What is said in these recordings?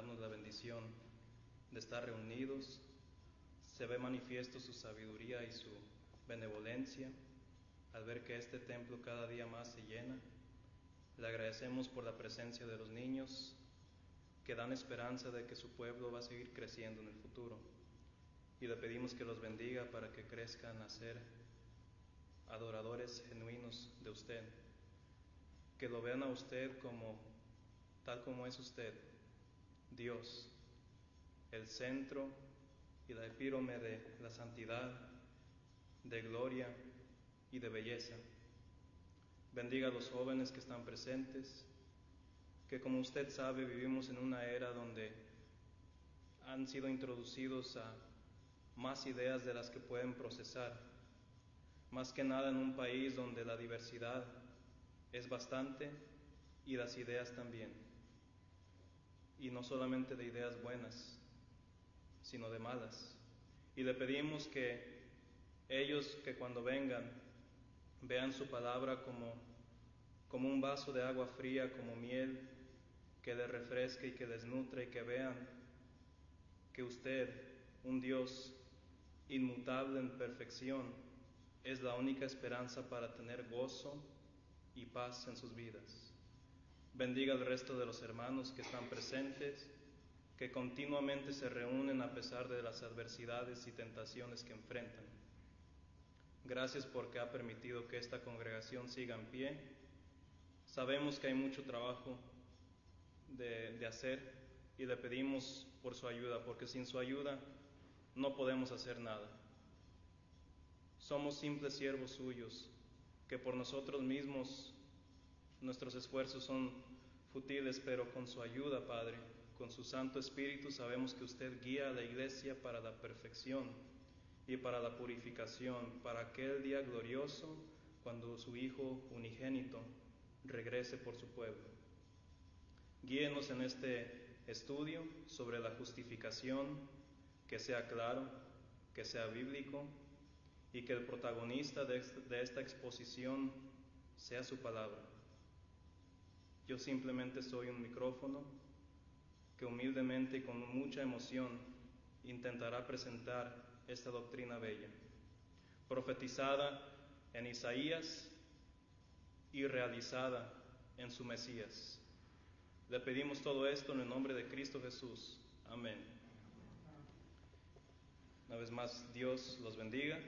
darnos la bendición de estar reunidos. Se ve manifiesto su sabiduría y su benevolencia al ver que este templo cada día más se llena. Le agradecemos por la presencia de los niños que dan esperanza de que su pueblo va a seguir creciendo en el futuro. Y le pedimos que los bendiga para que crezcan a ser adoradores genuinos de usted, que lo vean a usted tal como es usted, Dios, el centro y la epítome de la santidad, de gloria y de belleza. Bendiga a los jóvenes que están presentes, que como usted sabe vivimos en una era donde han sido introducidos a más ideas de las que pueden procesar, más que nada en un país donde la diversidad es bastante y las ideas también, y no solamente de ideas buenas, sino de malas. Y le pedimos que ellos que cuando vengan vean su palabra como un vaso de agua fría, como miel que les refresque y que les nutre, y que vean que usted, un Dios inmutable en perfección, es la única esperanza para tener gozo y paz en sus vidas. Bendiga al resto de los hermanos que están presentes, que continuamente se reúnen a pesar de las adversidades y tentaciones que enfrentan. Gracias porque ha permitido que esta congregación siga en pie. Sabemos que hay mucho trabajo de hacer y le pedimos por su ayuda, porque sin su ayuda no podemos hacer nada. Somos simples siervos suyos, que por nosotros mismos nuestros esfuerzos son futiles, pero con su ayuda, Padre, con su Santo Espíritu, sabemos que usted guía a la iglesia para la perfección y para la purificación, para aquel día glorioso cuando su Hijo unigénito regrese por su pueblo. Guíenos en este estudio sobre la justificación, que sea claro, que sea bíblico, y que el protagonista de esta exposición sea su palabra. Yo simplemente soy un micrófono que humildemente y con mucha emoción intentará presentar esta doctrina bella, profetizada en Isaías y realizada en su Mesías. Le pedimos todo esto en el nombre de Cristo Jesús. Amén. Una vez más, Dios los bendiga.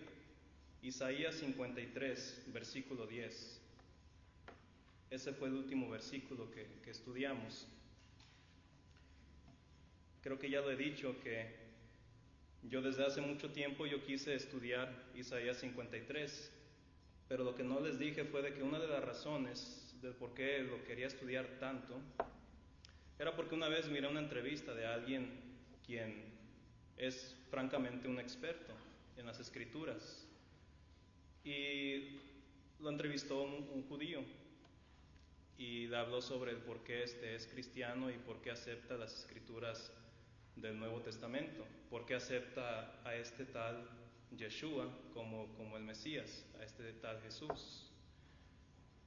Isaías 53, versículo 10. Ese fue el último versículo que estudiamos. Creo que ya lo he dicho, que yo desde hace mucho tiempo yo quise estudiar Isaías 53, pero lo que no les dije fue de que una de las razones del por qué lo quería estudiar tanto era porque una vez miré una entrevista de alguien quien es francamente un experto en las Escrituras, y lo entrevistó un judío y le habló sobre el por qué es cristiano y por qué acepta las Escrituras del Nuevo Testamento, por qué acepta a este tal Yeshua como el Mesías, a este tal Jesús.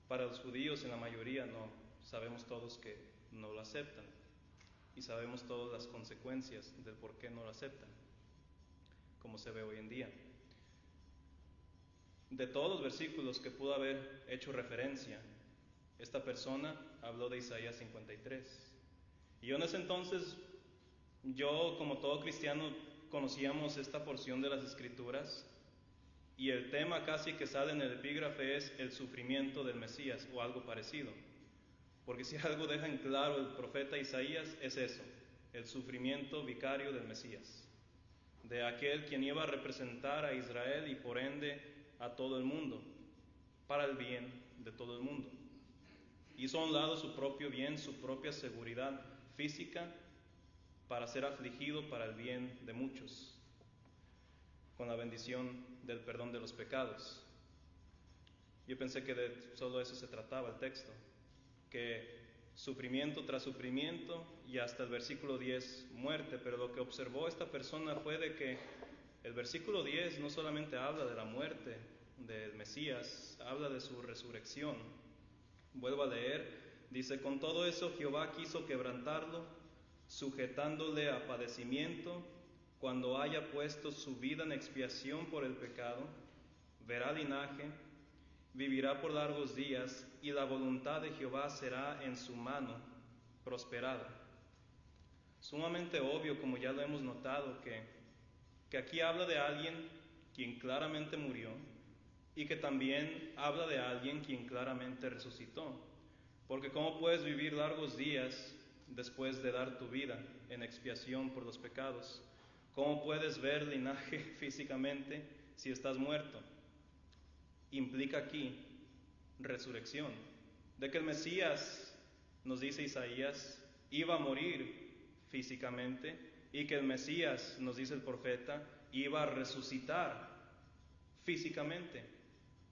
Para los judíos, en la mayoría, no, sabemos todos que no lo aceptan, y sabemos todas las consecuencias del por qué no lo aceptan, como se ve hoy en día. De todos los versículos que pudo haber hecho referencia, esta persona habló de Isaías 53. Y yo en ese entonces, como todo cristiano, conocíamos esta porción de las Escrituras, y el tema casi que sale en el epígrafe es el sufrimiento del Mesías o algo parecido. Porque si algo deja en claro el profeta Isaías es eso, el sufrimiento vicario del Mesías, de aquel quien iba a representar a Israel y por ende a todo el mundo, para el bien de todo el mundo. Hizo a un lado su propio bien, su propia seguridad física, para ser afligido para el bien de muchos, con la bendición del perdón de los pecados. Yo pensé que de solo eso se trataba el texto, que sufrimiento tras sufrimiento y hasta el versículo 10 muerte, pero lo que observó esta persona fue de que el versículo 10 no solamente habla de la muerte del Mesías, habla de su resurrección. Vuelvo a leer, dice: con todo eso Jehová quiso quebrantarlo, sujetándole a padecimiento, cuando haya puesto su vida en expiación por el pecado, verá linaje, vivirá por largos días, y la voluntad de Jehová será en su mano prosperada. Sumamente obvio, como ya lo hemos notado, que aquí habla de alguien quien claramente murió y que también habla de alguien quien claramente resucitó. Porque ¿cómo puedes vivir largos días después de dar tu vida en expiación por los pecados? ¿Cómo puedes ver linaje físicamente si estás muerto? Implica aquí resurrección, de que el Mesías, nos dice Isaías, iba a morir físicamente y que el Mesías, nos dice el profeta, iba a resucitar físicamente,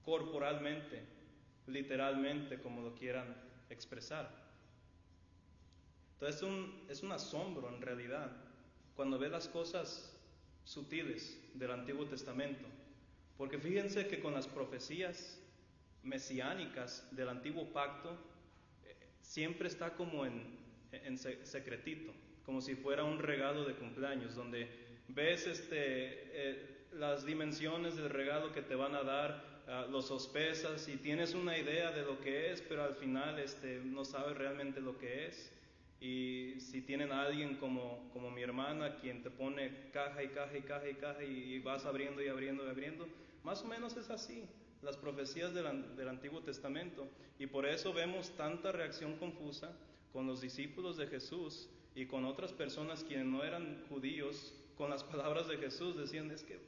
corporalmente, literalmente, como lo quieran expresar. Entonces es un asombro en realidad cuando ve las cosas sutiles del Antiguo Testamento, porque fíjense que con las profecías mesiánicas del Antiguo Pacto siempre está como en secretito, como si fuera un regalo de cumpleaños, donde ves las dimensiones del regalo que te van a dar, lo sospechas y tienes una idea de lo que es, pero al final no sabes realmente lo que es. Y si tienen a alguien como mi hermana, quien te pone caja y caja y caja y caja y vas abriendo y abriendo y abriendo, más o menos es así las profecías del Antiguo Testamento. Y por eso vemos tanta reacción confusa con los discípulos de Jesús y con otras personas quienes no eran judíos, con las palabras de Jesús. Decían, es que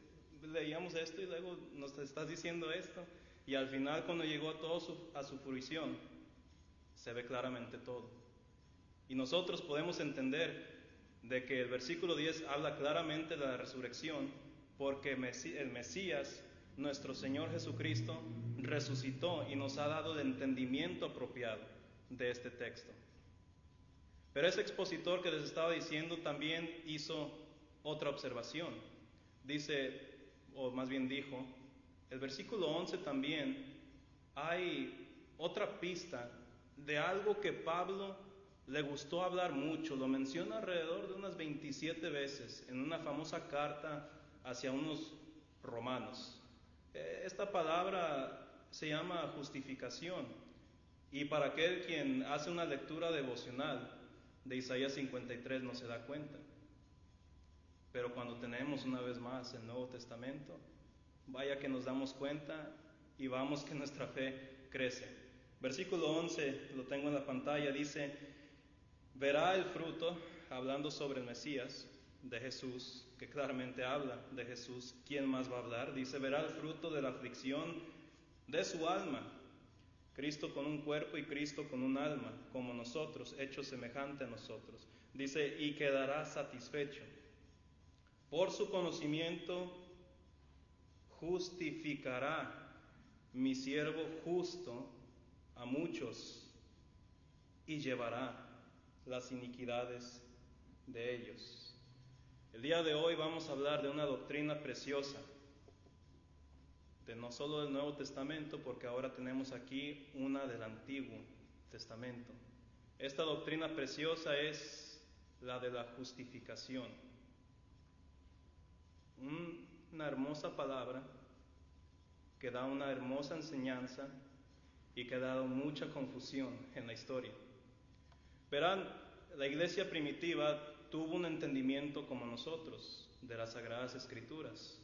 leíamos esto y luego nos estás diciendo esto. Y al final, cuando llegó todo a su fruición, se ve claramente todo. Y nosotros podemos entender de que el versículo 10 habla claramente de la resurrección, porque el Mesías, nuestro Señor Jesucristo, resucitó y nos ha dado el entendimiento apropiado de este texto. Pero ese expositor que les estaba diciendo también hizo otra observación. Dice, o más bien dijo, el versículo 11 también hay otra pista de algo que Pablo le gustó hablar mucho. Lo menciona alrededor de unas 27 veces en una famosa carta hacia unos romanos. Esta palabra se llama justificación, y para aquel quien hace una lectura devocional de Isaías 53 no se da cuenta. Pero cuando tenemos una vez más el Nuevo Testamento, vaya que nos damos cuenta y vamos que nuestra fe crece. Versículo 11, lo tengo en la pantalla, dice: verá el fruto, hablando sobre el Mesías de Jesús, que claramente habla de Jesús. ¿Quién más va a hablar? Dice, verá el fruto de la aflicción de su alma. Cristo con un cuerpo y Cristo con un alma, como nosotros, hecho semejante a nosotros. Dice, y quedará satisfecho. Por su conocimiento justificará mi siervo justo a muchos y llevará las iniquidades de ellos. El día de hoy vamos a hablar de una doctrina preciosa, de no solo del Nuevo Testamento, porque ahora tenemos aquí una del Antiguo Testamento. Esta doctrina preciosa es la de la justificación. Una hermosa palabra que da una hermosa enseñanza y que ha dado mucha confusión en la historia. Verán, la iglesia primitiva tuvo un entendimiento como nosotros de las Sagradas Escrituras.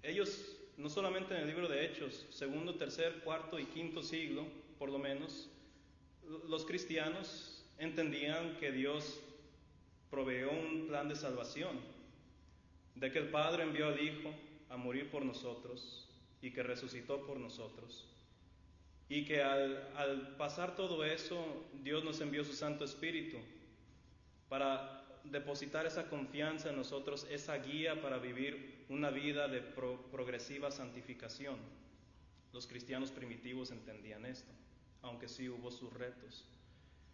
Ellos, no solamente en el libro de Hechos, segundo, tercer, cuarto y quinto siglo, por lo menos, los cristianos entendían que Dios proveyó un plan de salvación, de que el Padre envió al Hijo a morir por nosotros y que resucitó por nosotros. Y que al pasar todo eso, Dios nos envió su Santo Espíritu para depositar esa confianza en nosotros, esa guía para vivir una vida de progresiva santificación. Los cristianos primitivos entendían esto, aunque sí hubo sus retos.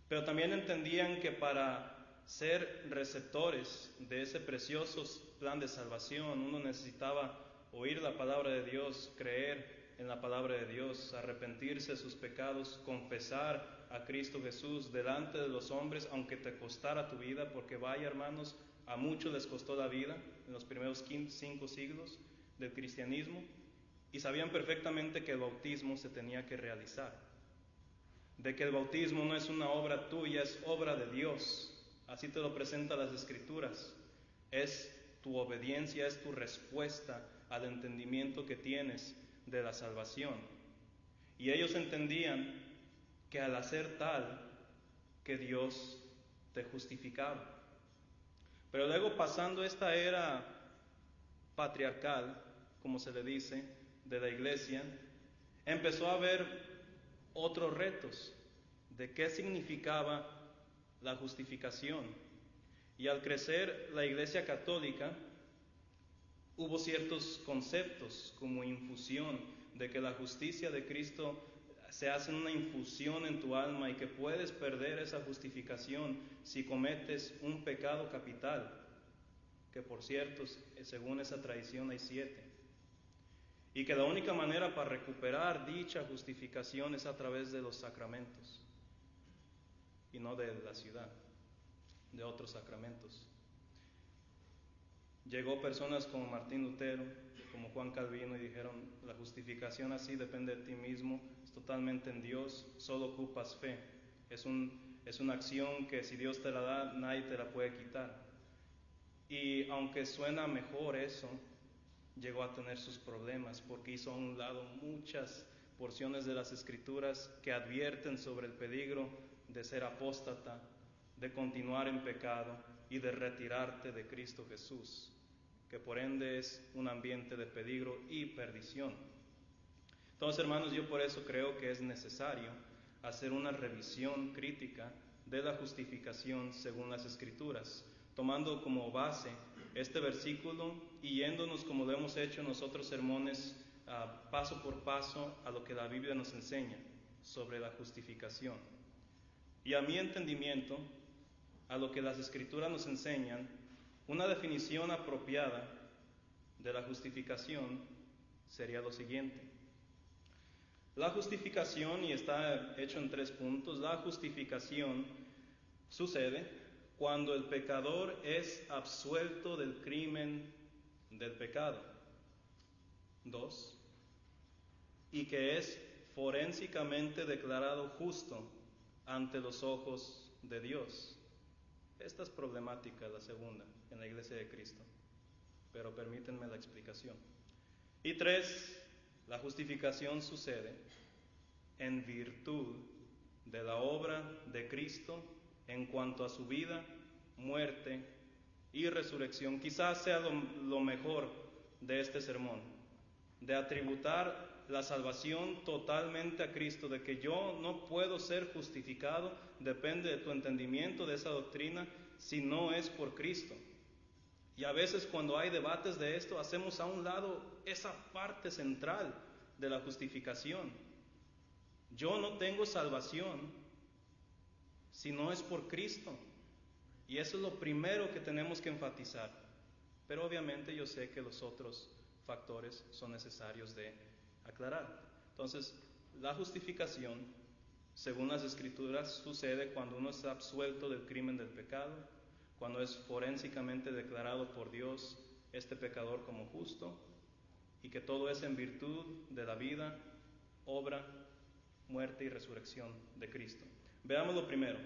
Pero también entendían que para ser receptores de ese precioso plan de salvación, uno necesitaba oír la palabra de Dios, creer en la palabra de Dios, arrepentirse de sus pecados, confesar a Cristo Jesús delante de los hombres, aunque te costara tu vida, porque vaya, hermanos, a muchos les costó la vida en los primeros 5 siglos del cristianismo, y sabían perfectamente que el bautismo se tenía que realizar, de que el bautismo no es una obra tuya, es obra de Dios. Así te lo presentan las Escrituras. Es tu obediencia, es tu respuesta al entendimiento que tienes de la salvación. Y ellos entendían que al hacer tal, que Dios te justificaba. Pero luego, pasando esta era patriarcal, como se le dice, de la iglesia, empezó a haber otros retos de qué significaba la justificación. Y al crecer la Iglesia Católica, hubo ciertos conceptos como infusión, de que la justicia de Cristo se hace una infusión en tu alma y que puedes perder esa justificación si cometes un pecado capital, que por cierto, según esa tradición hay 7. Y que la única manera para recuperar dicha justificación es a través de los sacramentos y no de la ciudad, de otros sacramentos. Llegó personas como Martín Lutero, como Juan Calvino, y dijeron: la justificación así depende de ti mismo, es totalmente en Dios, solo ocupas fe. Es una acción que si Dios te la da, nadie te la puede quitar. Y aunque suena mejor eso, llegó a tener sus problemas, porque hizo a un lado muchas porciones de las Escrituras que advierten sobre el peligro de ser apóstata, de continuar en pecado y de retirarte de Cristo Jesús, que por ende es un ambiente de peligro y perdición. Entonces, hermanos, yo por eso creo que es necesario hacer una revisión crítica de la justificación según las Escrituras, tomando como base este versículo y yéndonos, como lo hemos hecho en los otros sermones, paso por paso a lo que la Biblia nos enseña sobre la justificación. Y a mi entendimiento, a lo que las Escrituras nos enseñan, una definición apropiada de la justificación sería lo siguiente. La justificación, y está hecho en 3 puntos, la justificación sucede cuando el pecador es absuelto del crimen del pecado. 2, y que es forensicamente declarado justo ante los ojos de Dios. Esta es problemática, la segunda, en la Iglesia de Cristo, pero permítanme la explicación. Y 3, la justificación sucede en virtud de la obra de Cristo en cuanto a su vida, muerte y resurrección. Quizás sea lo mejor de este sermón, de atributar la salvación totalmente a Cristo, de que yo no puedo ser justificado, depende de tu entendimiento de esa doctrina, si no es por Cristo. Y a veces cuando hay debates de esto, hacemos a un lado esa parte central de la justificación. Yo no tengo salvación si no es por Cristo. Y eso es lo primero que tenemos que enfatizar. Pero obviamente yo sé que los otros factores son necesarios de aclarar. Entonces, la justificación, según las Escrituras, sucede cuando uno está absuelto del crimen del pecado, cuando es forensicamente declarado por Dios este pecador como justo, y que todo es en virtud de la vida, obra, muerte y resurrección de Cristo. Veamos lo primero.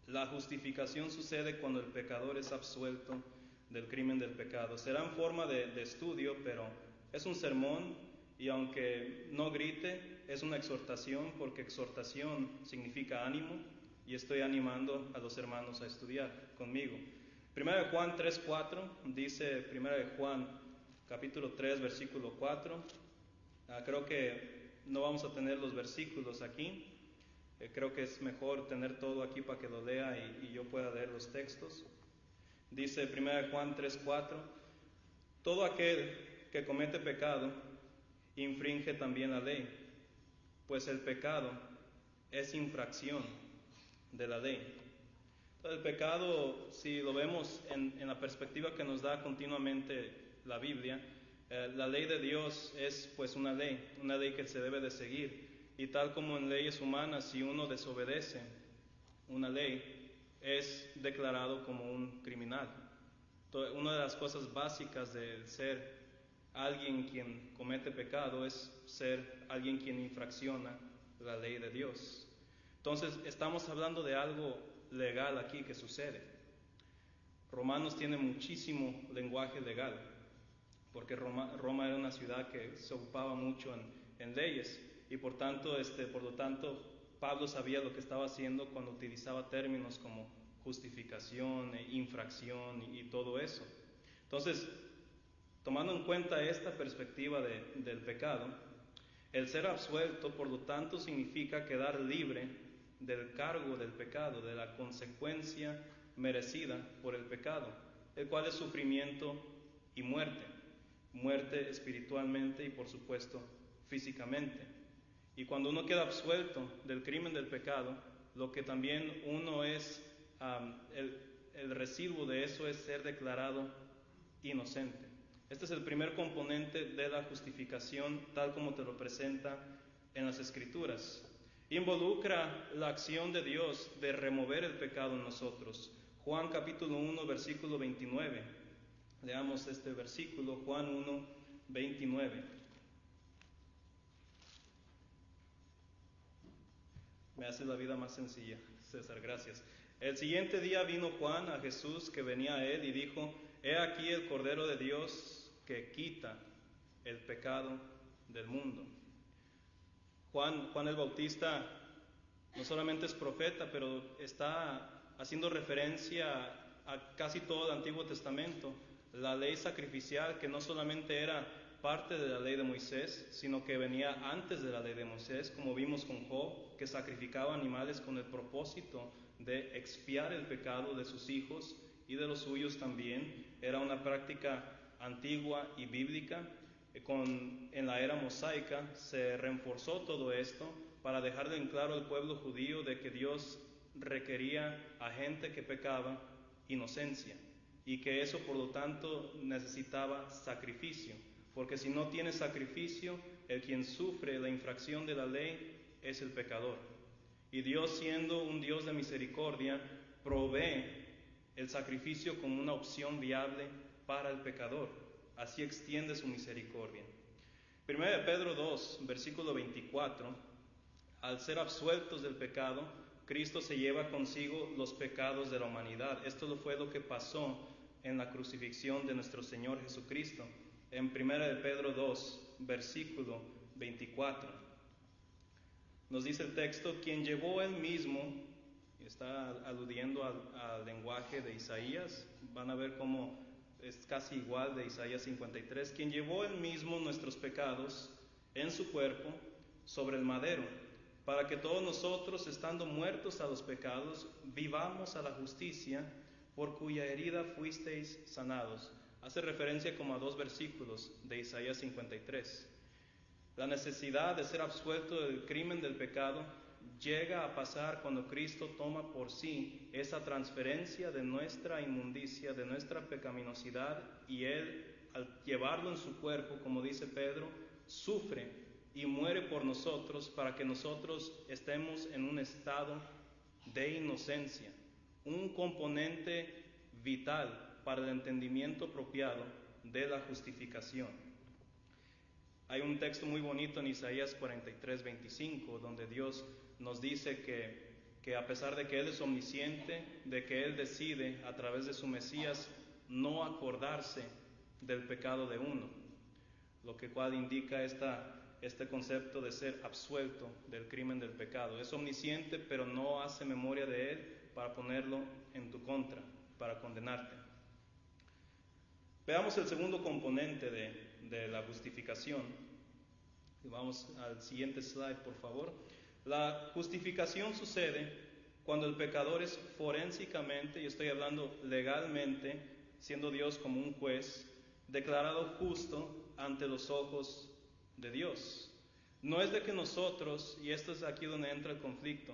La justificación sucede cuando el pecador es absuelto del crimen del pecado. Será en forma de estudio, pero es un sermón, y aunque no grite, es una exhortación, porque exhortación significa ánimo, y estoy animando a los hermanos a estudiar conmigo. 1 Juan 3:4 dice, 1 Juan capítulo 3 versículo 4. Creo que no vamos a tener los versículos aquí. Creo que es mejor tener todo aquí para que lo lea y yo pueda leer los textos. Dice 1 Juan 3:4, todo aquel que comete pecado infringe también la ley, pues el pecado es infracción de la ley. Entonces, el pecado, si lo vemos en la perspectiva que nos da continuamente la Biblia, la ley de Dios es pues una ley que se debe de seguir. y tal como en leyes humanas, si uno desobedece una ley, es declarado como un criminal. Una de las cosas básicas de ser alguien quien comete pecado es ser alguien quien infracciona la ley de Dios. Entonces, estamos hablando de algo legal aquí que sucede. Romanos tiene muchísimo lenguaje legal, porque Roma era una ciudad que se ocupaba mucho en leyes, y por lo tanto, Pablo sabía lo que estaba haciendo cuando utilizaba términos como justificación, infracción y todo eso. Entonces, tomando en cuenta esta perspectiva del pecado, el ser absuelto, por lo tanto, significa quedar libre del cargo del pecado, de la consecuencia merecida por el pecado, el cual es sufrimiento y muerte espiritualmente y por supuesto físicamente. Y cuando uno queda absuelto del crimen del pecado, lo que también uno es, el residuo de eso es ser declarado inocente. Este es el primer componente de la justificación, tal como te lo presenta en las Escrituras. Involucra la acción de Dios de remover el pecado en nosotros. Juan capítulo 1, versículo 29. Leamos este versículo, Juan 1, 29. Me hace la vida más sencilla, César, gracias. El siguiente día vino Juan a Jesús que venía a él y dijo: He aquí el Cordero de Dios que quita el pecado del mundo. Juan el Bautista no solamente es profeta, pero está haciendo referencia a casi todo el Antiguo Testamento. La ley sacrificial, que no solamente era parte de la ley de Moisés, sino que venía antes de la ley de Moisés, como vimos con Job, que sacrificaba animales con el propósito de expiar el pecado de sus hijos y de los suyos también. Era una práctica antigua y bíblica. En la era mosaica se reforzó todo esto para dejarle en claro al pueblo judío de que Dios requería a gente que pecaba inocencia, y que eso por lo tanto necesitaba sacrificio, porque si no tiene sacrificio, el quien sufre la infracción de la ley es el pecador. Y Dios, siendo un Dios de misericordia, provee el sacrificio como una opción viable para el pecador. Así extiende su misericordia. 1 Pedro 2, versículo 24. Al ser absueltos del pecado, Cristo se lleva consigo los pecados de la humanidad. Esto fue lo que pasó en la crucifixión de nuestro Señor Jesucristo. En 1 Pedro 2, versículo 24. Nos dice el texto: quien llevó él mismo, está aludiendo al lenguaje de Isaías. Van a ver cómo es casi igual de Isaías 53. Quien llevó él mismo nuestros pecados en su cuerpo sobre el madero, para que todos nosotros, estando muertos a los pecados, vivamos a la justicia, por cuya herida fuisteis sanados. Hace referencia como a 2 versículos de Isaías 53. La necesidad de ser absuelto del crimen del pecado llega a pasar cuando Cristo toma por sí esa transferencia de nuestra inmundicia, de nuestra pecaminosidad, y Él, al llevarlo en su cuerpo, como dice Pedro, sufre y muere por nosotros para que nosotros estemos en un estado de inocencia, un componente vital para el entendimiento apropiado de la justificación. Hay un texto muy bonito en Isaías 43, 25, donde Dios nos dice que a pesar de que Él es omnisciente, de que Él decide a través de su Mesías no acordarse del pecado de uno, lo que cual indica este concepto de ser absuelto del crimen del pecado. Es omnisciente, pero no hace memoria de Él para ponerlo en tu contra, para condenarte. Veamos el segundo componente de la justificación. Vamos al siguiente slide, por favor. La justificación sucede cuando el pecador es forensicamente, y estoy hablando legalmente, siendo Dios como un juez, declarado justo ante los ojos de Dios. No es de que nosotros, y esto es aquí donde entra el conflicto,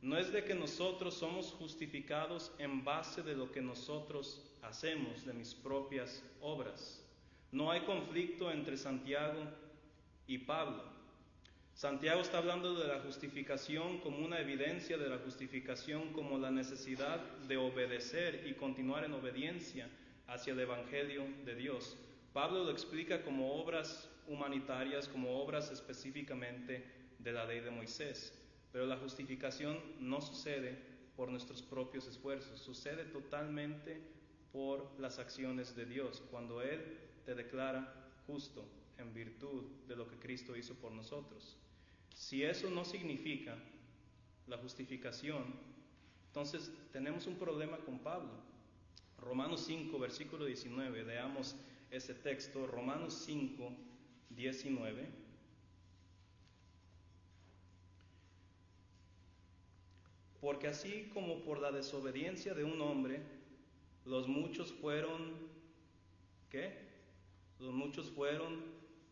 no es de que nosotros somos justificados en base de lo que nosotros hacemos, de mis propias obras. No hay conflicto entre Santiago y Pablo. Santiago está hablando de la justificación como una evidencia de la justificación, como la necesidad de obedecer y continuar en obediencia hacia el Evangelio de Dios. Pablo lo explica como obras humanitarias, como obras específicamente de la ley de Moisés. Pero la justificación no sucede por nuestros propios esfuerzos, sucede totalmente por las acciones de Dios, cuando Él te declara justo en virtud de lo que Cristo hizo por nosotros. Si eso no significa la justificación, entonces tenemos un problema con Pablo. Romanos 5, versículo 19, leamos ese texto, Romanos 5, 19. Porque así como por la desobediencia de un hombre, los muchos fueron, ¿qué? Los muchos fueron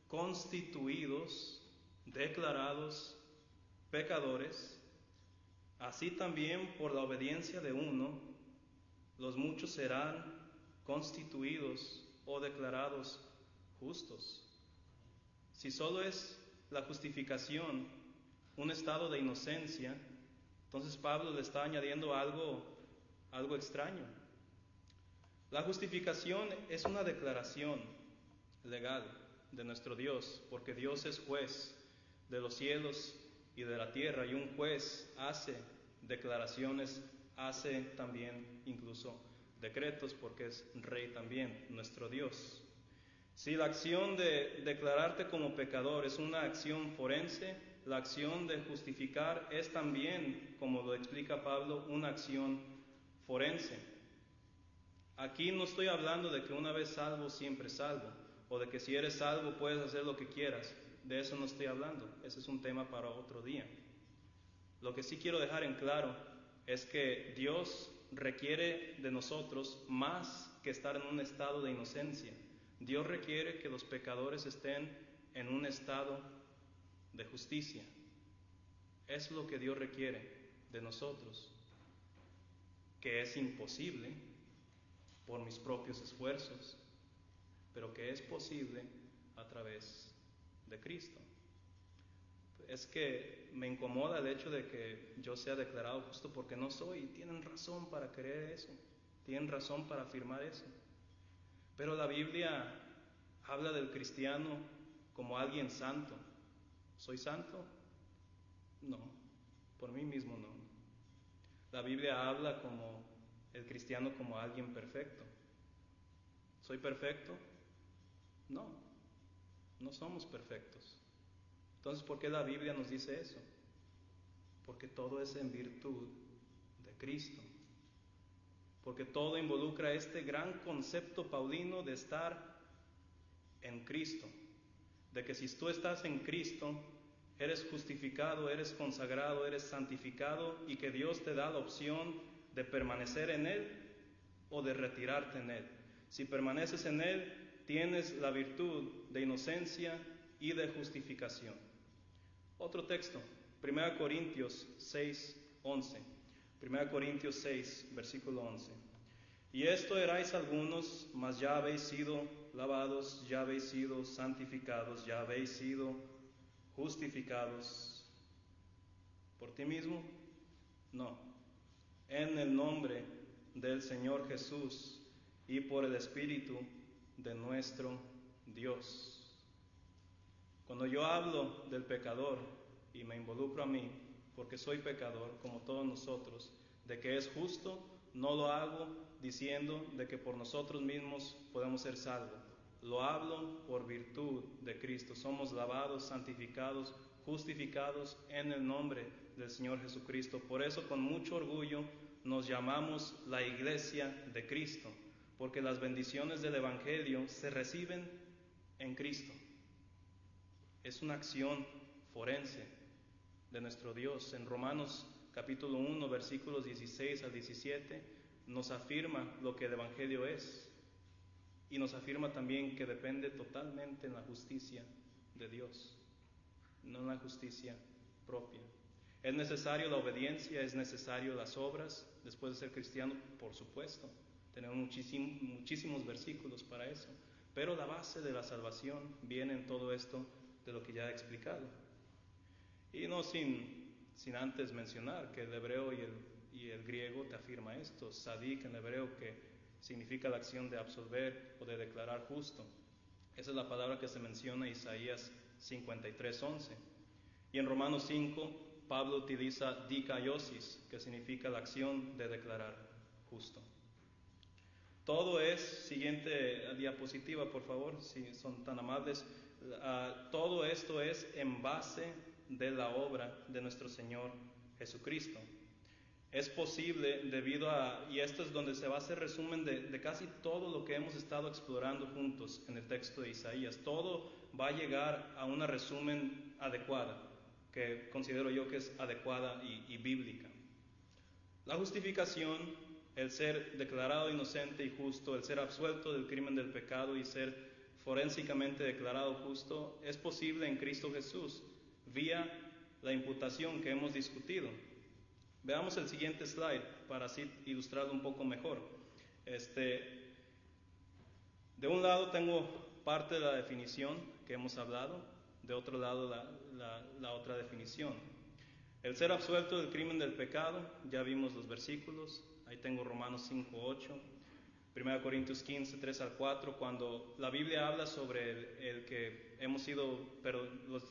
constituidos, declarados pecadores, así también por la obediencia de uno, los muchos serán constituidos o declarados justos. Si solo es la justificación un estado de inocencia, entonces Pablo le está añadiendo algo extraño. La justificación es una declaración legal de nuestro Dios, porque Dios es juez de los cielos y de la tierra, y un juez hace declaraciones, hace también incluso decretos, porque es rey también, nuestro Dios. Si la acción de declararte como pecador es una acción forense, la acción de justificar es también, como lo explica Pablo, una acción forense. Aquí no estoy hablando de que una vez salvo, siempre salvo, o de que si eres salvo puedes hacer lo que quieras. De eso no estoy hablando, ese es un tema para otro día. Lo que sí quiero dejar en claro es que Dios requiere de nosotros más que estar en un estado de inocencia. Dios requiere que los pecadores estén en un estado de justicia. Es lo que Dios requiere de nosotros, que es imposible por mis propios esfuerzos, pero que es posible a través de Cristo. Es que me incomoda el hecho de que yo sea declarado justo porque no soy, y tienen razón para creer eso, tienen razón para afirmar eso. Pero la Biblia habla del cristiano como alguien santo. ¿Soy santo? No, por mí mismo no. La Biblia habla como el cristiano como alguien perfecto. ¿Soy perfecto? No, no somos perfectos. Entonces, ¿por qué la Biblia nos dice eso? Porque todo es en virtud de Cristo. Porque todo involucra este gran concepto paulino de estar en Cristo. De que si tú estás en Cristo, eres justificado, eres consagrado, eres santificado, y que Dios te da la opción de permanecer en Él o de retirarte en Él. Si permaneces en Él, tienes la virtud de inocencia y de justificación. Otro texto, 1 Corintios 6, 11. 1 Corintios 6, versículo 11. Y esto erais algunos, mas ya habéis sido lavados, ya habéis sido santificados, ya habéis sido justificados. ¿Por ti mismo? No. En el nombre del Señor Jesús y por el Espíritu de nuestro Dios. Cuando yo hablo del pecador y me involucro a mí, porque soy pecador como todos nosotros, de que es justo, no lo hago diciendo de que por nosotros mismos podemos ser salvos. Lo hablo por virtud de Cristo. Somos lavados, santificados, justificados en el nombre del Señor Jesucristo. Por eso con mucho orgullo nos llamamos la Iglesia de Cristo, porque las bendiciones del Evangelio se reciben en Cristo. Es una acción forense de nuestro Dios. En Romanos capítulo 1, versículos 16 al 17, nos afirma lo que el Evangelio es. Y nos afirma también que depende totalmente en la justicia de Dios, no en la justicia propia. ¿Es necesario la obediencia? ¿Es necesario las obras después de ser cristiano? Por supuesto. Tenemos muchísimos versículos para eso. Pero la base de la salvación viene en todo esto de lo que ya he explicado. Y no sin antes mencionar que el hebreo y el griego te afirma esto. Sadik en hebreo, que significa la acción de absolver o de declarar justo. Esa es la palabra que se menciona en Isaías 53:11. Y en Romanos 5, Pablo utiliza dikaiosis, que significa la acción de declarar justo. Todo es, siguiente diapositiva por favor, si son tan amables, todo esto es en base de la obra de nuestro Señor Jesucristo. Es posible debido a, y esto es donde se va a hacer resumen de casi todo lo que hemos estado explorando juntos en el texto de Isaías. Todo va a llegar a una resumen adecuada, que considero yo que es adecuada y bíblica. La justificación, el ser declarado inocente y justo, el ser absuelto del crimen del pecado y ser forensicamente declarado justo, es posible en Cristo Jesús, vía la imputación que hemos discutido. Veamos el siguiente slide para así ilustrarlo un poco mejor. De un lado tengo parte de la definición que hemos hablado, de otro lado la otra definición. El ser absuelto del crimen del pecado, ya vimos los versículos, ahí tengo Romanos 5:8, 1 Corintios 15, 3 al 4, cuando la Biblia habla sobre el que hemos sido,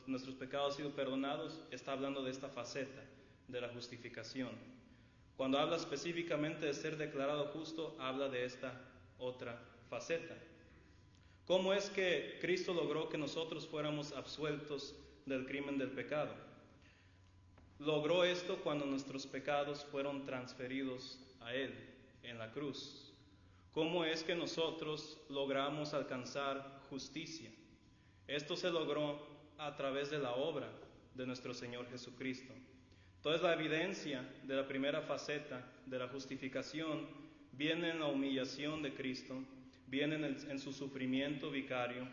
nuestros pecados han sido perdonados, está hablando de esta faceta de la justificación. Cuando habla específicamente de ser declarado justo, habla de esta otra faceta. ¿Cómo es que Cristo logró que nosotros fuéramos absueltos del crimen del pecado? Logró esto cuando nuestros pecados fueron transferidos a Él en la cruz. ¿Cómo es que nosotros logramos alcanzar justicia? Esto se logró a través de la obra de nuestro Señor Jesucristo. Entonces la evidencia de la primera faceta de la justificación viene en la humillación de Cristo, viene en su sufrimiento vicario,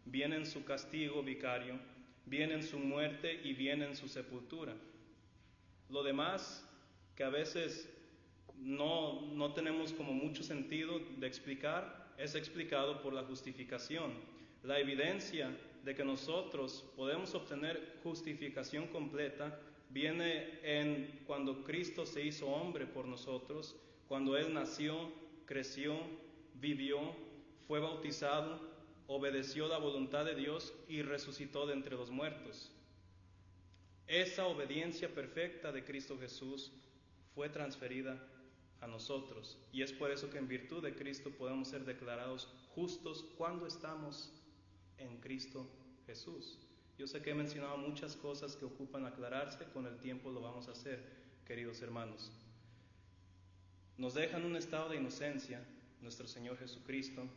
viene en su castigo vicario, viene en su muerte y viene en su sepultura. Lo demás, que a veces no tenemos como mucho sentido de explicar, es explicado por la justificación. La evidencia de que nosotros podemos obtener justificación completa viene en cuando Cristo se hizo hombre por nosotros, cuando Él nació, creció, vivió, fue bautizado, obedeció la voluntad de Dios y resucitó de entre los muertos. Esa obediencia perfecta de Cristo Jesús fue transferida a nosotros, y es por eso que en virtud de Cristo podemos ser declarados justos cuando estamos en Cristo Jesús. Yo sé que he mencionado muchas cosas que ocupan aclararse, con el tiempo lo vamos a hacer, queridos hermanos. Nos deja en un estado de inocencia nuestro Señor Jesucristo,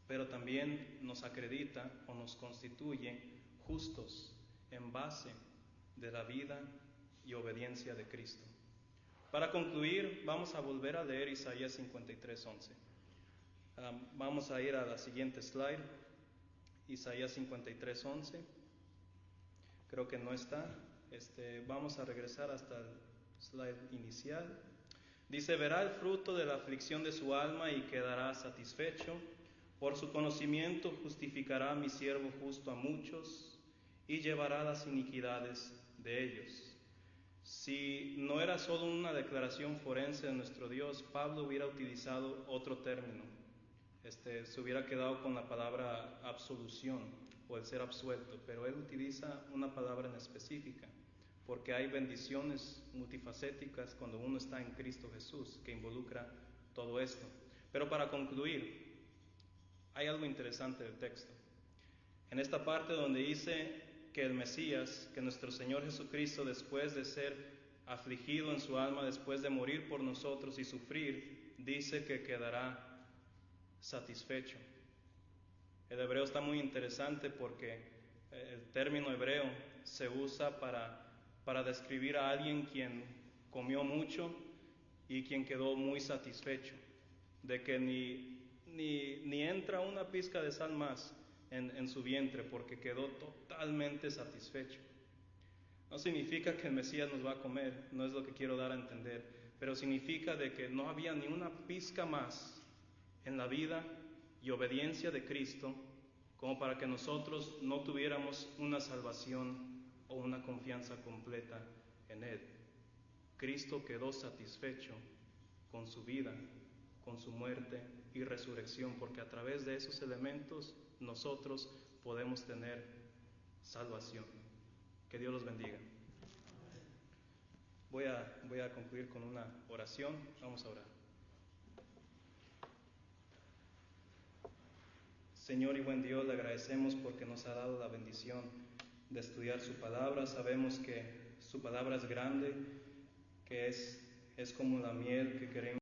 pero también nos acredita o nos constituye justos en base de la vida y obediencia de Cristo. Para concluir, vamos a volver a leer Isaías 53:11. Vamos a ir a la siguiente slide, Isaías 53:11. Creo que no está. Vamos a regresar hasta el slide inicial. Dice: verá el fruto de la aflicción de su alma y quedará satisfecho. Por su conocimiento justificará a mi siervo justo a muchos y llevará las iniquidades de ellos. Si no era solo una declaración forense de nuestro Dios, Pablo hubiera utilizado otro término. Se hubiera quedado con la palabra absolución o el ser absuelto, pero él utiliza una palabra en específica, porque hay bendiciones multifacéticas cuando uno está en Cristo Jesús, que involucra todo esto. Pero para concluir, hay algo interesante del texto. En esta parte donde dice que el Mesías, que nuestro Señor Jesucristo, después de ser afligido en su alma, después de morir por nosotros y sufrir, dice que quedará satisfecho. El hebreo está muy interesante porque el término hebreo se usa para describir a alguien quien comió mucho y quien quedó muy satisfecho, de que ni entra una pizca de sal más en su vientre porque quedó totalmente satisfecho. No significa que el Mesías nos va a comer, no es lo que quiero dar a entender, pero significa de que no había ni una pizca más en la vida y obediencia de Cristo como para que nosotros no tuviéramos una salvación o una confianza completa en Él. Cristo quedó satisfecho con su vida, con su muerte y resurrección, porque a través de esos elementos nosotros podemos tener salvación. Que Dios los bendiga. Voy a concluir con una oración. Vamos a orar. Señor y buen Dios, le agradecemos porque nos ha dado la bendición de estudiar su palabra. Sabemos que su palabra es grande, que es como la miel que queremos